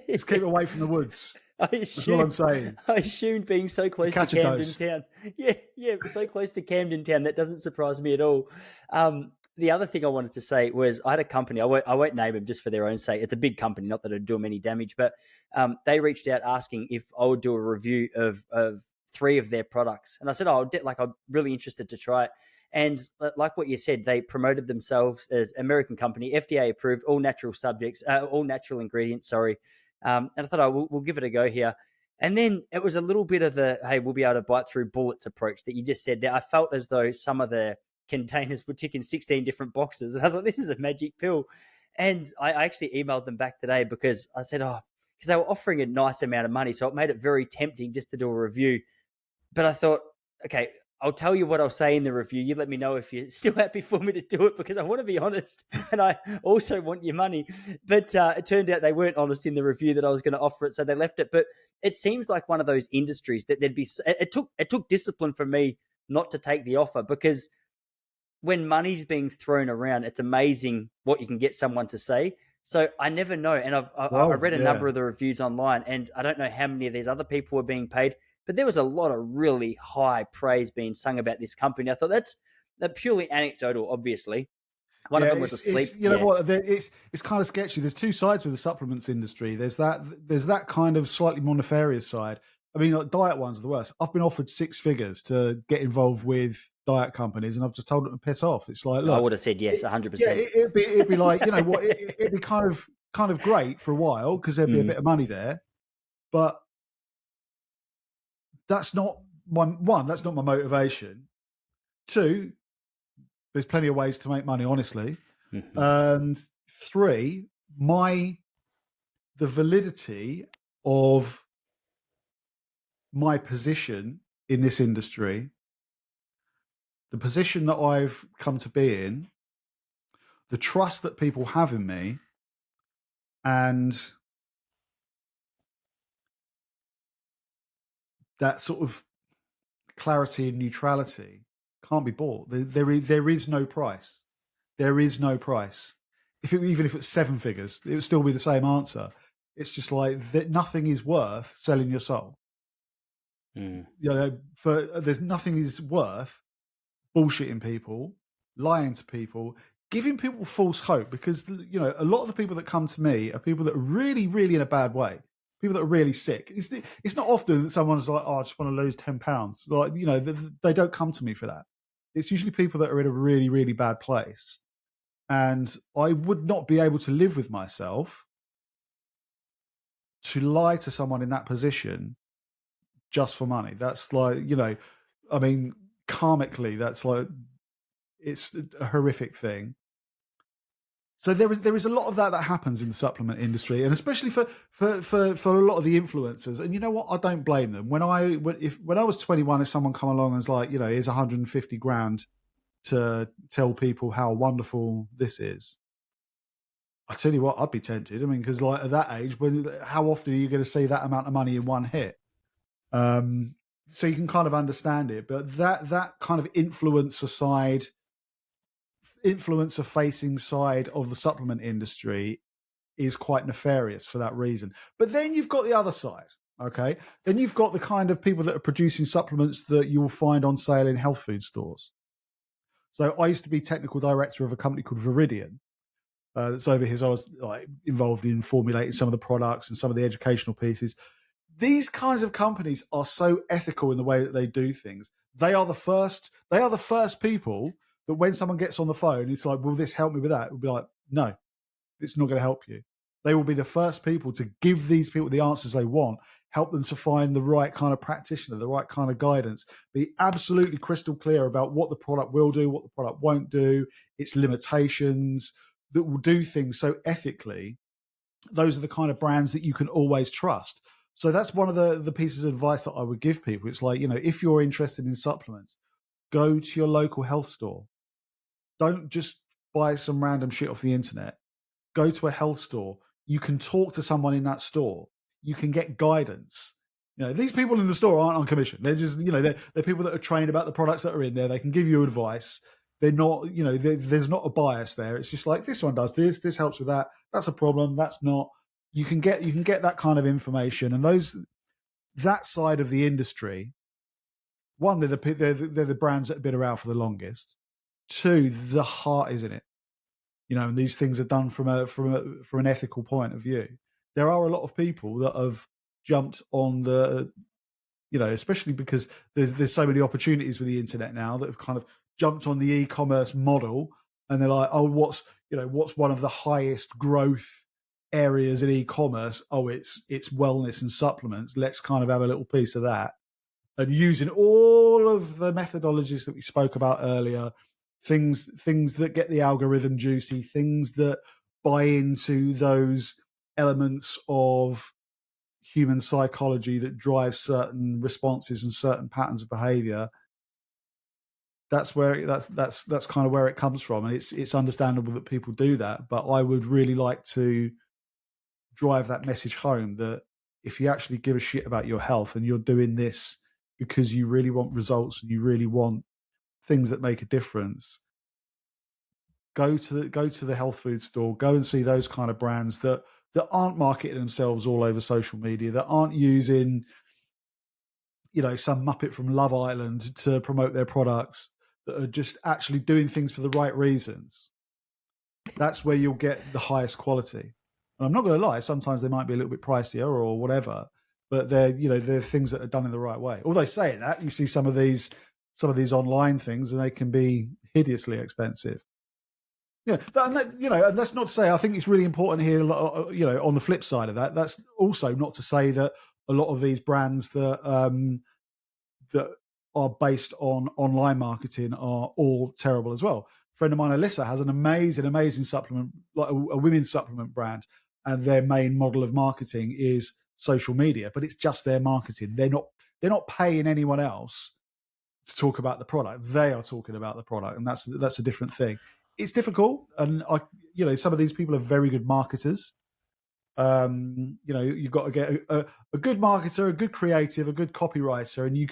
Just keep away from the woods. That's all I'm saying. I assumed being so close to Camden Town. Yeah, so close to Camden Town. That doesn't surprise me at all. The other thing I wanted to say was I had a company, I won't name them just for their own sake. It's a big company, not that it'd do them any damage, but they reached out asking if I would do a review of 3 of their products. And I said, I'm really interested to try it. And like what you said, they promoted themselves as American company, FDA approved, all natural ingredients, sorry. And I thought, we'll give it a go here. And then it was a little bit of the, hey, we'll be able to bite through bullets approach that you just said there. I felt as though some of the containers were ticking 16 different boxes. And I thought, this is a magic pill. And I actually emailed them back today because I said, because they were offering a nice amount of money. So it made it very tempting just to do a review. But I thought, okay, I'll tell you what I'll say in the review. You let me know if you're still happy for me to do it, because I want to be honest and I also want your money. But it turned out they weren't honest in the review that I was going to offer it, so they left it. But it seems like one of those industries that it took discipline for me not to take the offer, because when money's being thrown around, it's amazing what you can get someone to say. So I never know. And I read a number of the reviews online, and I don't know how many of these other people were being paid, but there was a lot of really high praise being sung about this company. I thought that's purely anecdotal, obviously. One of them was asleep. You know what? It's kind of sketchy. There's 2 sides with the supplements industry. There's that kind of slightly more nefarious side. I mean, like, diet ones are the worst. I've been offered 6 figures to get involved with diet companies, and I've just told them to piss off. It's like, look, I would have said yes, 100%. Yeah, it'd be like, you know what? It'd be kind of great for a while, because there'd be a bit of money there, but that's not one. That's not my motivation. 2, there's plenty of ways to make money, honestly. Mm-hmm. And 3, the validity of my position in this industry, the position that I've come to be in, the trust that people have in me, and that sort of clarity and neutrality can't be bought. There is no price. There is no price. Even if it's 7 figures, it would still be the same answer. It's just like that. Nothing is worth selling your soul. You know, there's nothing is worth bullshitting people, lying to people, giving people false hope. Because, you know, a lot of the people that come to me are people that are really, really in a bad way. People that are really sick. It's not often that someone's like, I just want to lose 10 pounds. Like, you know, they don't come to me for that. It's usually people that are in a really, really bad place. And I would not be able to live with myself to lie to someone in that position just for money. That's like, you know, I mean, karmically, that's like, it's a horrific thing. So there is a lot of that happens in the supplement industry, and especially for a lot of the influencers. And you know what? I don't blame them. When I was 21, if someone come along and was like, you know, here's 150 grand to tell people how wonderful this is, I tell you what, I'd be tempted. I mean, because like at that age, how often are you going to see that amount of money in one hit? So you can kind of understand it, but that kind of influencer-facing side of the supplement industry is quite nefarious for that reason. But then you've got the other side, okay? Then you've got the kind of people that are producing supplements that you will find on sale in health food stores. So I used to be technical director of a company called Viridian. That's over here. So I was like involved in formulating some of the products and some of the educational pieces. These kinds of companies are so ethical in the way that they do things. They are the first people that when someone gets on the phone, it's like, will this help me with that? It will be like, no, it's not going to help you. They will be the first people to give these people the answers they want, help them to find the right kind of practitioner, the right kind of guidance, be absolutely crystal clear about what the product will do, what the product won't do, its limitations, that will do things so ethically. Those are the kind of brands that you can always trust. So that's one of the pieces of advice that I would give people. It's like, you know, if you're interested in supplements, Go to your local health store. Don't just buy some random shit off the internet. Go to a health store. You can talk to someone in that store. You can get guidance. These people in the store aren't on commission. They're just, they're people that are trained about the products that are in there. They can give you advice. They're not, there's not a bias there. It's just like, this one does this helps with that. That's a problem. That's not. You can get that kind of information, and that side of the industry. One, they're the brands that have been around for the longest. Two, the heart is in it. And these things are done from an ethical point of view. There are a lot of people that have jumped on the, especially because there's so many opportunities with the internet now, that have kind of jumped on the e-commerce model, and they're like, oh, what's one of the highest growth areas in e-commerce? Oh, it's wellness and supplements. Let's kind of have a little piece of that. And using all of the methodologies that we spoke about earlier, things that get the algorithm juicy, things that buy into those elements of human psychology that drive certain responses and certain patterns of behavior. That's kind of where it comes from, and it's understandable that people do that. But I would really like to drive that message home, that if you actually give a shit about your health and you're doing this because you really want results and you really want things that make a difference, go to the health food store, go and see those kind of brands that aren't marketing themselves all over social media, that aren't using, some muppet from Love Island to promote their products, that are just actually doing things for the right reasons. That's where you'll get the highest quality. And I'm not going to lie, sometimes they might be a little bit pricier or whatever, but they're things that are done in the right way. Although saying that, you see some of these online things, and they can be hideously expensive. And that's not to say, I think it's really important here, on the flip side of that, that's also not to say that a lot of these brands that are based on online marketing are all terrible as well. A friend of mine, Alyssa, has an amazing supplement, like a women's supplement brand, and their main model of marketing is social media, but it's just their marketing. They're not paying anyone else to talk about the product. They are talking about the product, and that's a different thing. It's difficult, and some of these people are very good marketers. You've got to get a good marketer, a good creative, a good copywriter, and you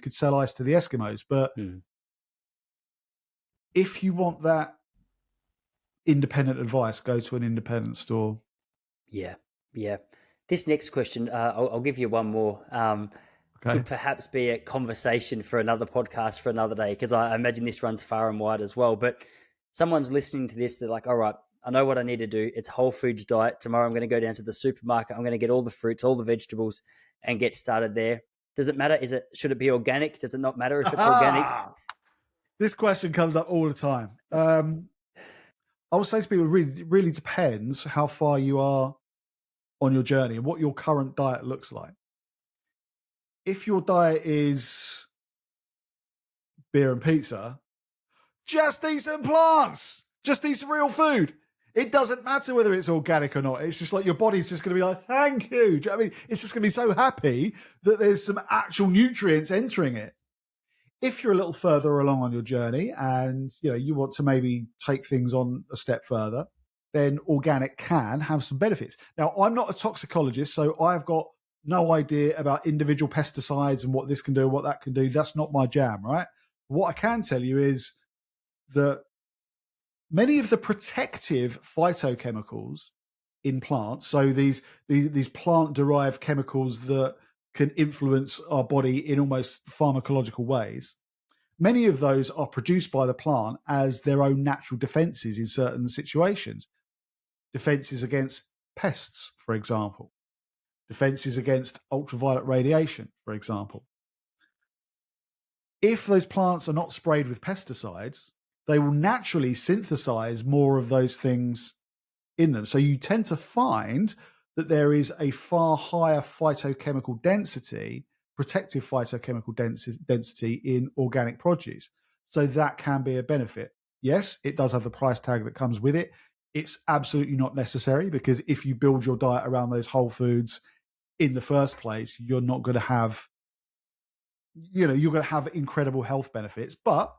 could sell ice to the Eskimos. But if you want that independent advice, go to an independent store. Yeah. This next question, I'll give you one more. Could perhaps be a conversation for another podcast for another day, because I imagine this runs far and wide as well. But someone's listening to this, they're like, all right, I know what I need to do. It's whole foods diet. Tomorrow I'm going to go down to the supermarket. I'm going to get all the fruits, all the vegetables, and get started there. Does it matter? Should it be organic? Does it not matter if it's organic? This question comes up all the time. I would say to people, it really depends how far you are on your journey and what your current diet looks like. If your diet is beer and pizza, just eat some plants. Just eat some real food. It doesn't matter whether it's organic or not. It's just like your body's just going to be like, thank you. Do you know what I mean? It's just going to be so happy that there's some actual nutrients entering it. If you're a little further along on your journey and you want to maybe take things on a step further, then organic can have some benefits. Now, I'm not a toxicologist, so I've got no idea about individual pesticides and what this can do, what that can do. That's not my jam, right? What I can tell you is that many of the protective phytochemicals in plants, so these plant-derived chemicals that can influence our body in almost pharmacological ways, many of those are produced by the plant as their own natural defenses in certain situations. Defenses against pests, for example. Defenses against ultraviolet radiation, for example. If those plants are not sprayed with pesticides, they will naturally synthesize more of those things in them. So you tend to find that there is a far higher phytochemical density, protective phytochemical density in organic produce. So that can be a benefit. Yes, it does have the price tag that comes with it. It's absolutely not necessary, because if you build your diet around those whole foods in the first place, you're not going to have you're going to have incredible health benefits. But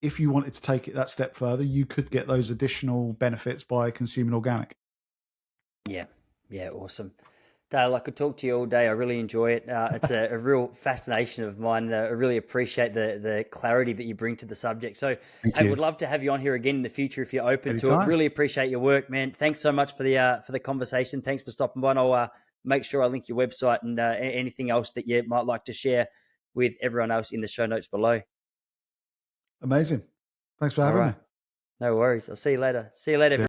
if you wanted to take it that step further, you could get those additional benefits by consuming organic. Yeah. Yeah. Awesome. Dale, I could talk to you all day. I really enjoy it. It's a real fascination of mine. I really appreciate the clarity that you bring to the subject. So, Thank hey, you. would love to have you on here again in the future if you're open to it. Anytime. Really appreciate your work, man. Thanks so much for the conversation. Thanks for stopping by. And I'll make sure I link your website and anything else that you might like to share with everyone else in the show notes below. Amazing. Thanks for All having me. right. No worries. I'll see you later. See you later. See